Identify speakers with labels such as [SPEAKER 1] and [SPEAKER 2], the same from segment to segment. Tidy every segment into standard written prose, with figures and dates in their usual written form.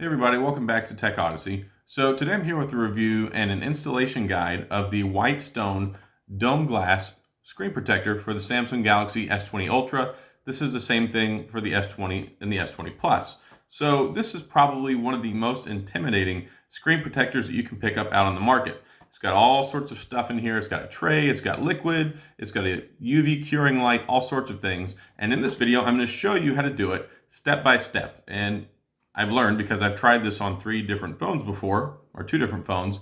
[SPEAKER 1] Hey everybody, welcome back to Tech Odyssey. So today I'm here with a review and an installation guide of the Whitestone Dome Glass screen protector for the Samsung Galaxy S20 Ultra. This is the same thing for the S20 and the S20 Plus. So this is probably one of the most intimidating screen protectors that you can pick up out on the market. It's got all sorts of stuff in here. It's got a tray, it's got liquid, it's got a UV curing light, all sorts of things. And in this video, I'm going to show you how to do it step by step. And I've learned, because I've tried this on 3 different phones before, or 2 different phones,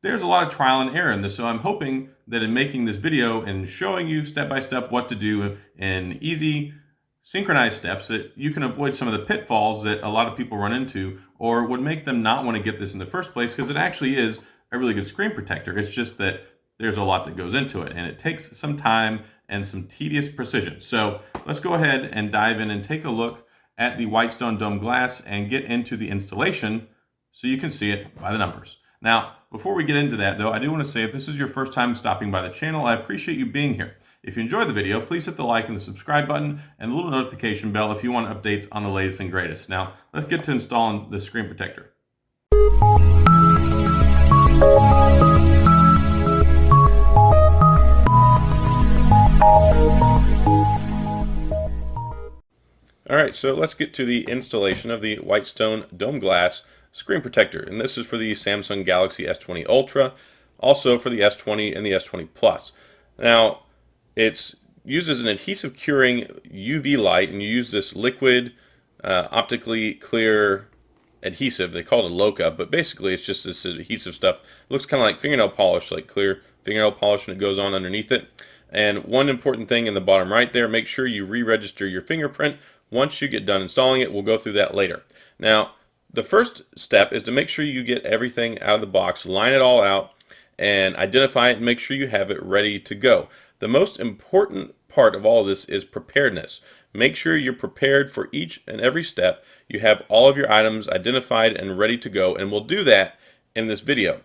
[SPEAKER 1] there's a lot of trial and error in this. So I'm hoping that in making this video and showing you step by step what to do in easy, synchronized steps, that you can avoid some of the pitfalls that a lot of people run into, or would make them not want to get this in the first place, because it actually is a really good screen protector. It's just that there's a lot that goes into it, and it takes some time and some tedious precision. So let's go ahead and dive in and take a look at the Whitestone Dome Glass and get into the installation so you can see it by the numbers. Now, before we get into that though, I do want to say if this is your first time stopping by the channel, I appreciate you being here. If you enjoyed the video, please hit the like and the subscribe button and the little notification bell if you want updates on the latest and greatest. Now, let's get to installing the screen protector. Alright, so let's get to the installation of the Whitestone Dome Glass screen protector. And this is for the Samsung Galaxy S20 Ultra, also for the S20 and the S20 Plus. Now, it uses an adhesive curing UV light, and you use this liquid, optically clear adhesive. They call it a Loca, but basically it's just this adhesive stuff. It looks kind of like fingernail polish, like clear fingernail polish, and it goes on underneath it. And one important thing in the bottom right there, make sure you re-register your fingerprint once you get done installing it. We'll go through that later. Now, the first step is to make sure you get everything out of the box, line it all out, and identify it and make sure you have it ready to go. The most important part of all this is preparedness. Make sure you're prepared for each and every step. You have all of your items identified and ready to go, and we'll do that in this video.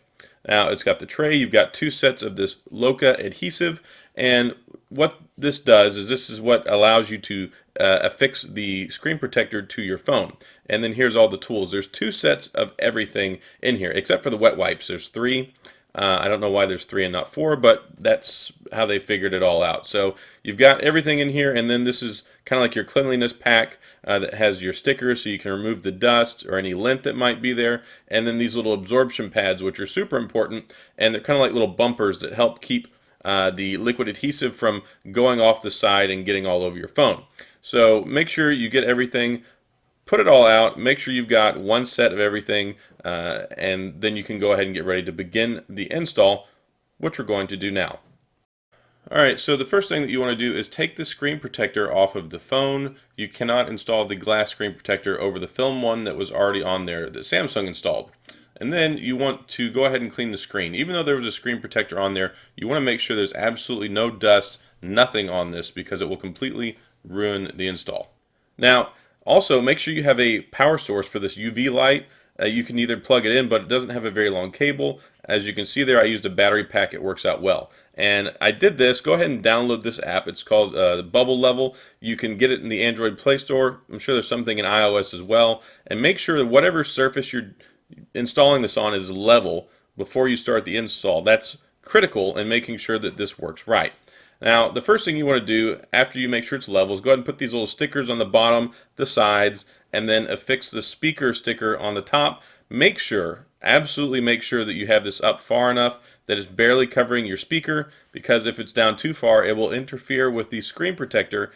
[SPEAKER 1] Now, it's got the tray, you've got 2 sets of this Loca adhesive, and what this does is this is what allows you to affix the screen protector to your phone. And then here's all the tools. There's 2 sets of everything in here, except for the wet wipes. There's 3. I don't know why there's 3 and not 4, but that's how they figured it all out. So you've got everything in here, and then this is kind of like your cleanliness pack that has your stickers so you can remove the dust or any lint that might be there. And then these little absorption pads, which are super important, and they're kind of like little bumpers that help keep the liquid adhesive from going off the side and getting all over your phone. So make sure you get everything, put it all out, make sure you've got 1 set of everything, and then you can go ahead and get ready to begin the install, which we're going to do now. Alright, so the first thing that you want to do is take the screen protector off of the phone. You cannot install the glass screen protector over the film one that was already on there that Samsung installed. And then you want to go ahead and clean the screen. Even though there was a screen protector on there, you want to make sure there's absolutely no dust, nothing on this, because it will completely ruin the install. Now, also make sure you have a power source for this UV light. You can either plug it in, but it doesn't have a very long cable. As you can see there, I used a battery pack. It works out well. And I did this. Go ahead and download this app. It's called Bubble Level. You can get it in the Android Play Store. I'm sure there's something in iOS as well. And make sure that whatever surface you're installing this on is level before you start the install. That's critical in making sure that this works right. Now, the first thing you want to do after you make sure it's level is go ahead and put these little stickers on the bottom, the sides, and then affix the speaker sticker on the top. Make sure, absolutely make sure that you have this up far enough that it's barely covering your speaker, because if it's down too far, it will interfere with the screen protector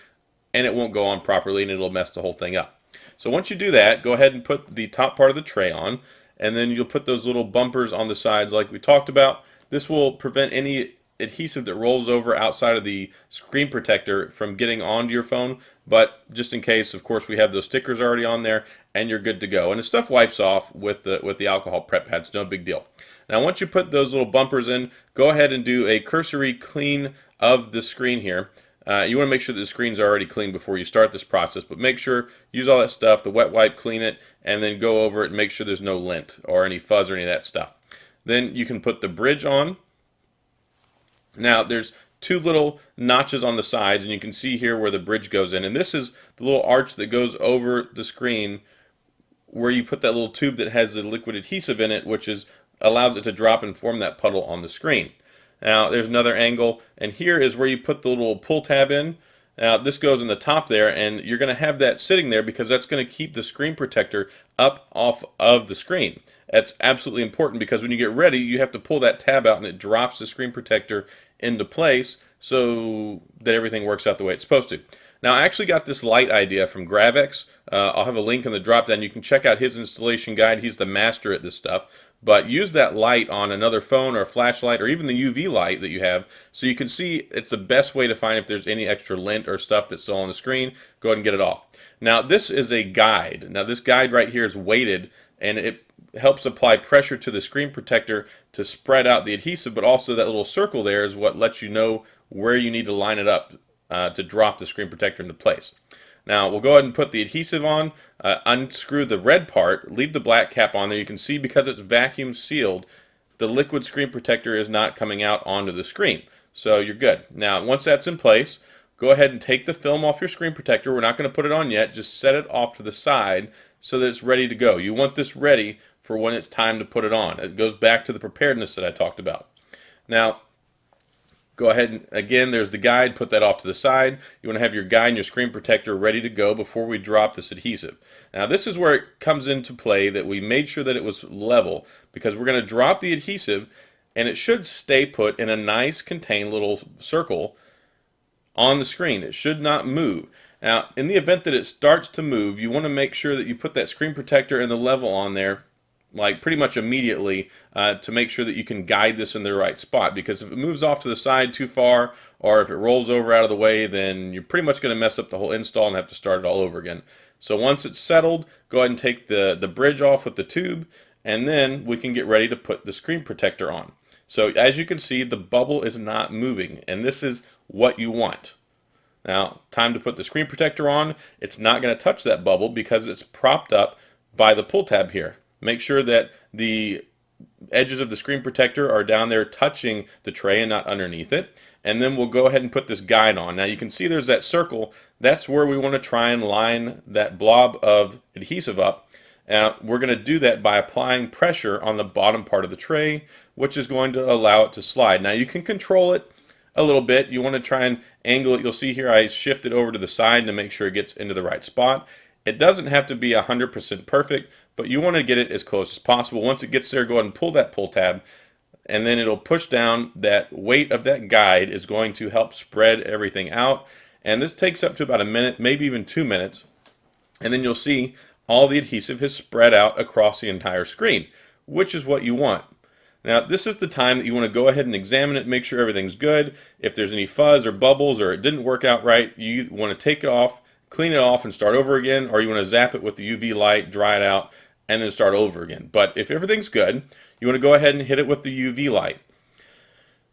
[SPEAKER 1] and it won't go on properly and it'll mess the whole thing up. So once you do that, go ahead and put the top part of the tray on, and then you'll put those little bumpers on the sides like we talked about. This will prevent any adhesive that rolls over outside of the screen protector from getting onto your phone, but just in case, of course, we have those stickers already on there and you're good to go. And the stuff wipes off with the alcohol prep pads, no big deal. Now once you put those little bumpers in, go ahead and do a cursory clean of the screen here. You want to make sure that the screens are already clean before you start this process, but make sure, use all that stuff, the wet wipe, clean it, and then go over it and make sure there's no lint or any fuzz or any of that stuff. Then you can put the bridge on. Now there's 2 little notches on the sides, and you can see here where the bridge goes in, and this is the little arch that goes over the screen where you put that little tube that has the liquid adhesive in it, which allows it to drop and form that puddle on the screen. Now there's another angle, and here is where you put the little pull tab in. Now this goes in the top there, and you're going to have that sitting there because that's going to keep the screen protector up off of the screen. That's absolutely important because when you get ready, you have to pull that tab out and it drops the screen protector into place so that everything works out the way it's supposed to. Now I actually got this light idea from Gravex. I'll have a link in the drop down. You can check out his installation guide. He's the master at this stuff. But use that light on another phone or a flashlight or even the UV light that you have so you can see. It's the best way to find if there's any extra lint or stuff that's still on the screen. Go ahead and get it off. Now this is a guide. Now this guide right here is weighted, and it helps apply pressure to the screen protector to spread out the adhesive, but also that little circle there is what lets you know where you need to line it up to drop the screen protector into place. Now we'll go ahead and put the adhesive on, unscrew the red part, leave the black cap on there. You can see because it's vacuum sealed, the liquid screen protector is not coming out onto the screen. So you're good. Now once that's in place, go ahead and take the film off your screen protector. We're not going to put it on yet, just set it off to the side so that it's ready to go. You want this ready for when it's time to put it on. It goes back to the preparedness that I talked about. Now go ahead and, again, there's the guide, put that off to the side. You want to have your guide and your screen protector ready to go before we drop this adhesive. Now this is where it comes into play that we made sure that it was level, because we're going to drop the adhesive and it should stay put in a nice contained little circle on the screen. It should not move. Now in the event that it starts to move, you want to make sure that you put that screen protector and the level on there like pretty much immediately to make sure that you can guide this in the right spot, because if it moves off to the side too far or if it rolls over out of the way, then you're pretty much going to mess up the whole install and have to start it all over again. So once it's settled, go ahead and take the bridge off with the tube, and then we can get ready to put the screen protector on. So as you can see, the bubble is not moving, and this is what you want. Now, time to put the screen protector on. It's not going to touch that bubble because it's propped up by the pull tab here. Make sure that the edges of the screen protector are down there touching the tray and not underneath it. And then we'll go ahead and put this guide on. Now you can see there's that circle. That's where we want to try and line that blob of adhesive up. We're going to do that by applying pressure on the bottom part of the tray, which is going to allow it to slide. Now you can control it a little bit. You want to try and angle it. You'll see here I shift it over to the side to make sure it gets into the right spot. It doesn't have to be 100% perfect, but you want to get it as close as possible. Once it gets there, go ahead and pull that pull tab, and then it'll push down. That weight of that guide is going to help spread everything out, and this takes up to about a minute, maybe even 2 minutes, and then you'll see all the adhesive has spread out across the entire screen, which is what you want. Now this is the time that you want to go ahead and examine it, make sure everything's good. If there's any fuzz or bubbles or it didn't work out right, you want to take it off, clean it off and start over again, or you want to zap it with the UV light, dry it out, and then start over again. But if everything's good, you want to go ahead and hit it with the UV light.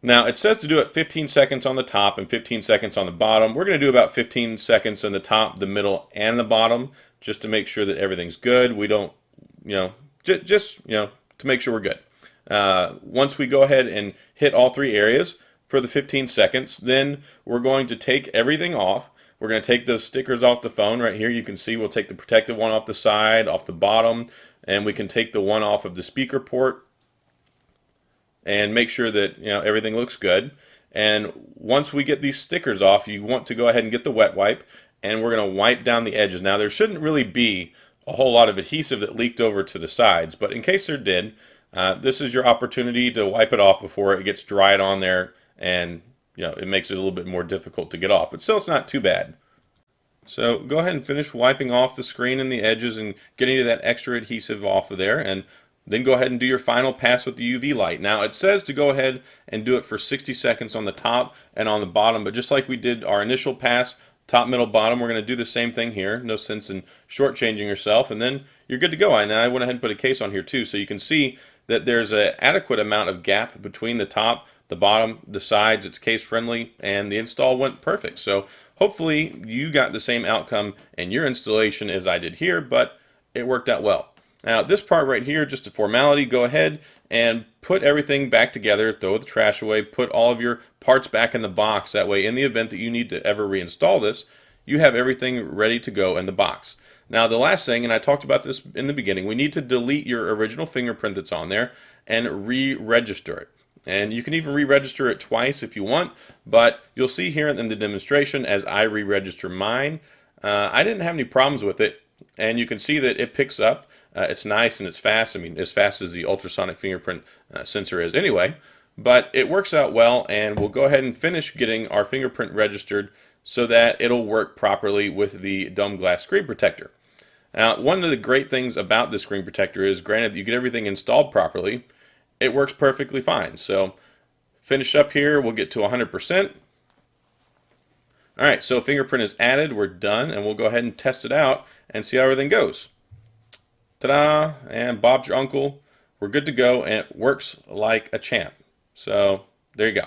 [SPEAKER 1] Now it says to do it 15 seconds on the top and 15 seconds on the bottom. We're going to do about 15 seconds on the top, the middle, and the bottom, just to make sure that everything's good. We don't, just to make sure we're good. Once we go ahead and hit all three areas for the 15 seconds, then we're going to take everything off. We're going to take those stickers off the phone right here. You can see we'll take the protective one off the side, off the bottom, and we can take the one off of the speaker port and make sure that everything looks good. And once we get these stickers off, you want to go ahead and get the wet wipe, and we're going to wipe down the edges. Now there shouldn't really be a whole lot of adhesive that leaked over to the sides, but in case there did, this is your opportunity to wipe it off before it gets dried on there, and it makes it a little bit more difficult to get off, but still it's not too bad. So go ahead and finish wiping off the screen and the edges and getting that extra adhesive off of there, and then go ahead and do your final pass with the UV light. Now it says to go ahead and do it for 60 seconds on the top and on the bottom, but just like we did our initial pass, top, middle, bottom, we're going to do the same thing here. No sense in shortchanging yourself, and then you're good to go. And I went ahead and put a case on here too, so you can see that there's an adequate amount of gap between the top, the bottom, the sides. It's case friendly, and the install went perfect. So hopefully you got the same outcome in your installation as I did here, but it worked out well. Now this part right here, just a formality, go ahead and put everything back together, throw the trash away, put all of your parts back in the box. That way, in the event that you need to ever reinstall this, you have everything ready to go in the box. Now, the last thing, and I talked about this in the beginning, we need to delete your original fingerprint that's on there and re-register it. And you can even re-register it twice if you want, but you'll see here in the demonstration as I re-register mine, I didn't have any problems with it, and you can see that it picks up. It's nice and it's fast. I mean, as fast as the ultrasonic fingerprint sensor is anyway, but it works out well, and we'll go ahead and finish getting our fingerprint registered so that it'll work properly with the Dome Glass screen protector. Now, one of the great things about this screen protector is, granted that you get everything installed properly, it works perfectly fine. So, finish up here, we'll get to 100%. Alright, so fingerprint is added, we're done, and we'll go ahead and test it out and see how everything goes. Ta-da! And Bob's your uncle. We're good to go, and it works like a champ. So, there you go.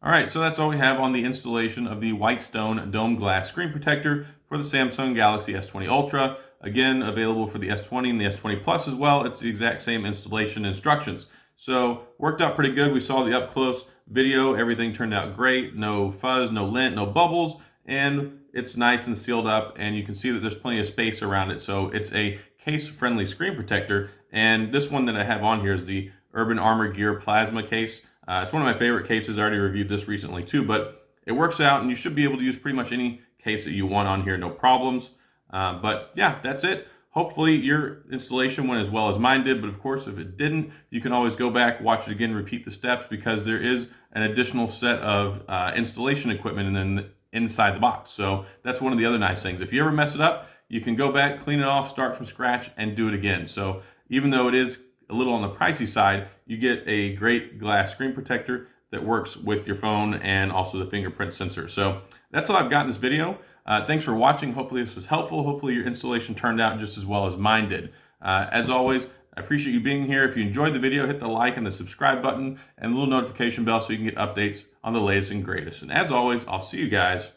[SPEAKER 1] Alright, so that's all we have on the installation of the Whitestone Dome Glass screen protector for the Samsung Galaxy S20 Ultra. Again, available for the S20 and the S20 Plus as well. It's the exact same installation instructions. So, worked out pretty good. We saw the up-close video. Everything turned out great. No fuzz, no lint, no bubbles. And it's nice and sealed up, and you can see that there's plenty of space around it. So, it's a case-friendly screen protector. And this one that I have on here is the Urban Armor Gear Plasma case. It's one of my favorite cases. I already reviewed this recently too, but it works out, and you should be able to use pretty much any case that you want on here, no problems. But yeah, that's it. Hopefully your installation went as well as mine did, but of course if it didn't, you can always go back, watch it again, repeat the steps, because there is an additional set of installation equipment and then inside the box. So that's one of the other nice things. If you ever mess it up, you can go back, clean it off, start from scratch, and do it again. So even though it is a little on the pricey side, you get a great glass screen protector that works with your phone and also the fingerprint sensor. So that's all I've got in this video. Thanks for watching. Hopefully this was helpful. Hopefully your installation turned out just as well as mine did. As always, I appreciate you being here. If you enjoyed the video, hit the like and the subscribe button and the little notification bell so you can get updates on the latest and greatest. And as always, I'll see you guys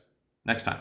[SPEAKER 1] next time.